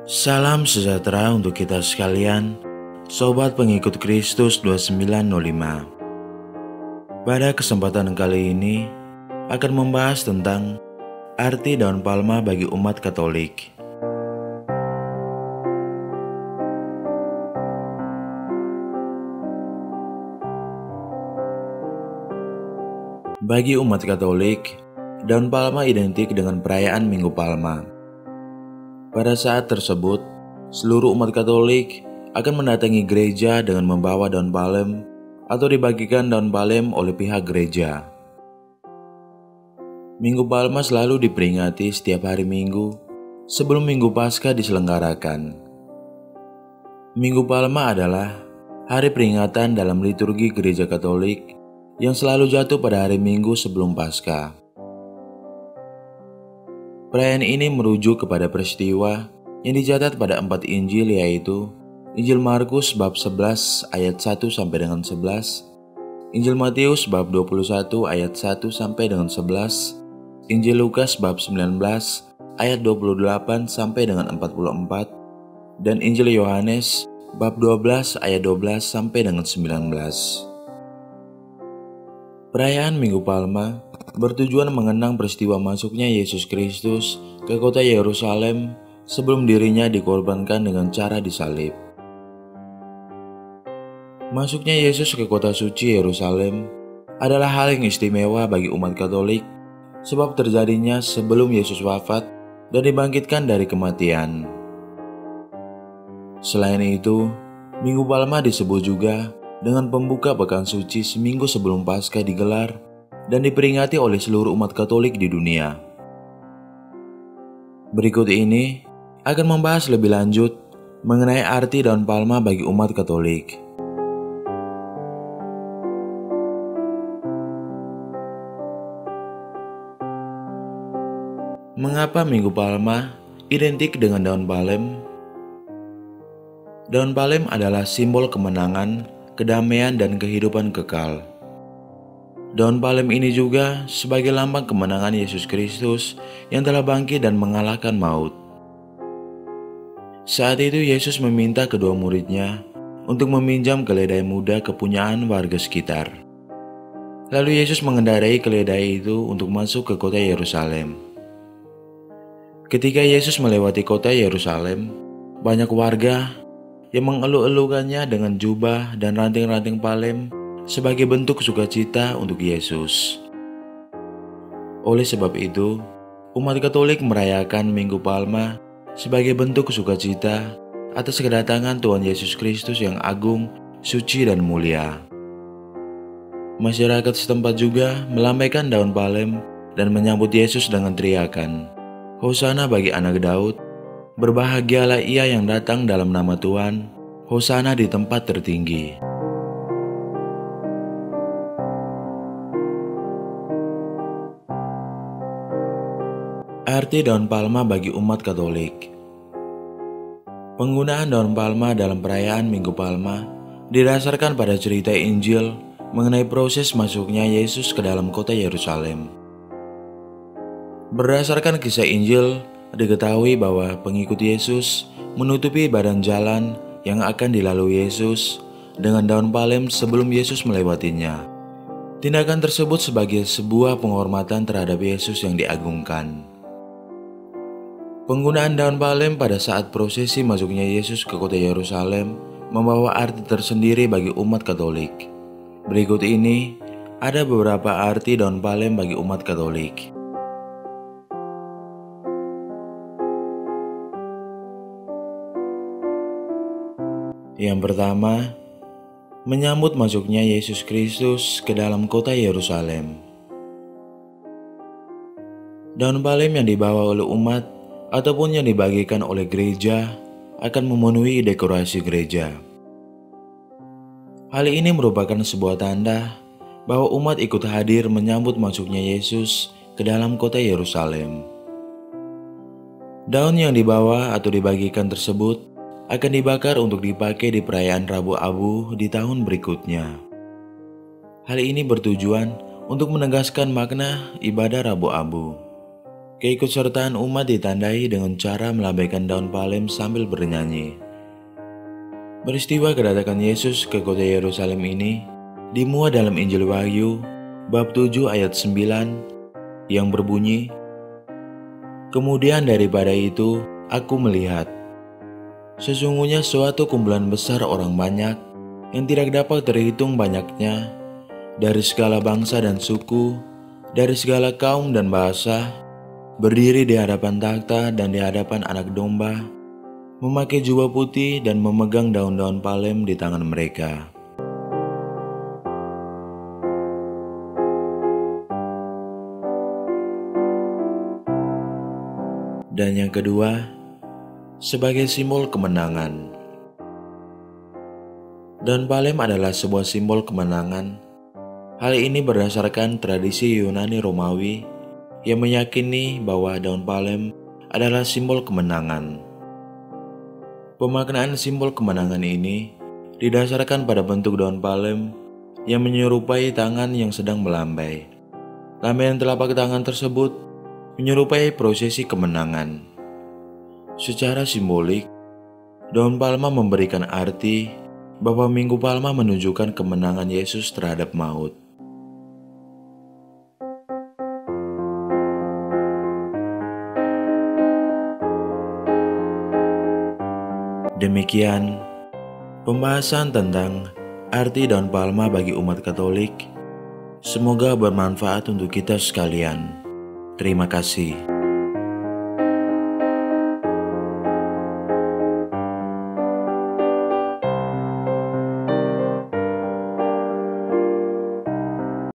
Salam sejahtera untuk kita sekalian, Sobat Pengikut Kristus 2905. Pada kesempatan kali ini, akan membahas tentang arti daun palma bagi umat Katolik. Bagi umat Katolik, daun palma identik dengan perayaan Minggu Palma. Pada saat tersebut, seluruh umat Katolik akan mendatangi gereja dengan membawa daun palem atau dibagikan daun palem oleh pihak gereja. Minggu Palma selalu diperingati setiap hari Minggu sebelum Minggu Paskah diselenggarakan. Minggu Palma adalah hari peringatan dalam liturgi gereja Katolik yang selalu jatuh pada hari Minggu sebelum Paskah. Perayaan ini merujuk kepada peristiwa yang dicatat pada 4 Injil, yaitu Injil Markus bab 11 ayat 1 sampai dengan 11, Injil Matius bab 21 ayat 1 sampai dengan 11, Injil Lukas bab 19 ayat 28 sampai dengan 44, dan Injil Yohanes bab 12 ayat 12 sampai dengan 19. Perayaan Minggu Palma bertujuan mengenang peristiwa masuknya Yesus Kristus ke kota Yerusalem sebelum dirinya dikorbankan dengan cara disalib. Masuknya Yesus ke kota suci Yerusalem adalah hal yang istimewa bagi umat Katolik sebab terjadinya sebelum Yesus wafat dan dibangkitkan dari kematian. Selain itu, Minggu Palma disebut juga dengan pembuka pekan suci seminggu sebelum Paskah digelar dan diperingati oleh seluruh umat Katolik di dunia. Berikut ini akan membahas lebih lanjut mengenai arti daun palma bagi umat Katolik. Mengapa Minggu Palma identik dengan daun palem? Daun palem adalah simbol kemenangan, kedamaian, dan kehidupan kekal. Daun palem ini juga sebagai lambang kemenangan Yesus Kristus yang telah bangkit dan mengalahkan maut. Saat itu Yesus meminta kedua muridnya untuk meminjam keledai muda kepunyaan warga sekitar. Lalu Yesus mengendarai keledai itu untuk masuk ke kota Yerusalem. Ketika Yesus melewati kota Yerusalem, banyak warga yang mengeluh-elukannya dengan jubah dan ranting-ranting palem sebagai bentuk sukacita untuk Yesus. Oleh sebab itu, umat Katolik merayakan Minggu Palma sebagai bentuk sukacita atas kedatangan Tuhan Yesus Kristus yang agung, suci, dan mulia. Masyarakat setempat juga melambaikan daun palem dan menyambut Yesus dengan teriakan, "Hosana bagi anak Daud, berbahagialah ia yang datang dalam nama Tuhan, Hosana di tempat tertinggi." Arti daun palma bagi umat Katolik. Penggunaan daun palma dalam perayaan Minggu Palma didasarkan pada cerita Injil mengenai proses masuknya Yesus ke dalam kota Yerusalem. Berdasarkan kisah Injil, diketahui bahwa pengikut Yesus menutupi badan jalan yang akan dilalui Yesus dengan daun palem sebelum Yesus melewatinya. Tindakan tersebut sebagai sebuah penghormatan terhadap Yesus yang diagungkan. Penggunaan daun palem pada saat prosesi masuknya Yesus ke kota Yerusalem membawa arti tersendiri bagi umat Katolik. Berikut ini ada beberapa arti daun palem bagi umat Katolik. Yang pertama, menyambut masuknya Yesus Kristus ke dalam kota Yerusalem. Daun palem yang dibawa oleh umat ataupun yang dibagikan oleh gereja akan memenuhi dekorasi gereja. Hal ini merupakan sebuah tanda bahwa umat ikut hadir menyambut masuknya Yesus ke dalam kota Yerusalem. Daun yang dibawa atau dibagikan tersebut akan dibakar untuk dipakai di perayaan Rabu Abu di tahun berikutnya. Hal ini bertujuan untuk menegaskan makna ibadah Rabu Abu. Keikutsertaan umat ditandai dengan cara melambaikan daun palem sambil bernyanyi. Peristiwa kedatangan Yesus ke kota Yerusalem ini dimuat dalam Injil Wahyu bab 7 ayat 9 yang berbunyi, "Kemudian daripada itu aku melihat, sesungguhnya suatu kumpulan besar orang banyak yang tidak dapat terhitung banyaknya, dari segala bangsa dan suku, dari segala kaum dan bahasa, berdiri di hadapan takhta dan di hadapan Anak Domba, memakai jubah putih dan memegang daun-daun palem di tangan mereka." Dan yang kedua, sebagai simbol kemenangan. Daun palem adalah sebuah simbol kemenangan. Hal ini berdasarkan tradisi Yunani Romawi yang meyakini bahwa daun palem adalah simbol kemenangan. Pemaknaan simbol kemenangan ini didasarkan pada bentuk daun palem yang menyerupai tangan yang sedang melambai. Lambaian telapak tangan tersebut menyerupai prosesi kemenangan. Secara simbolik, daun palma memberikan arti bahwa Minggu Palma menunjukkan kemenangan Yesus terhadap maut. Demikian pembahasan tentang arti daun palma bagi umat Katolik. Semoga bermanfaat untuk kita sekalian. Terima kasih.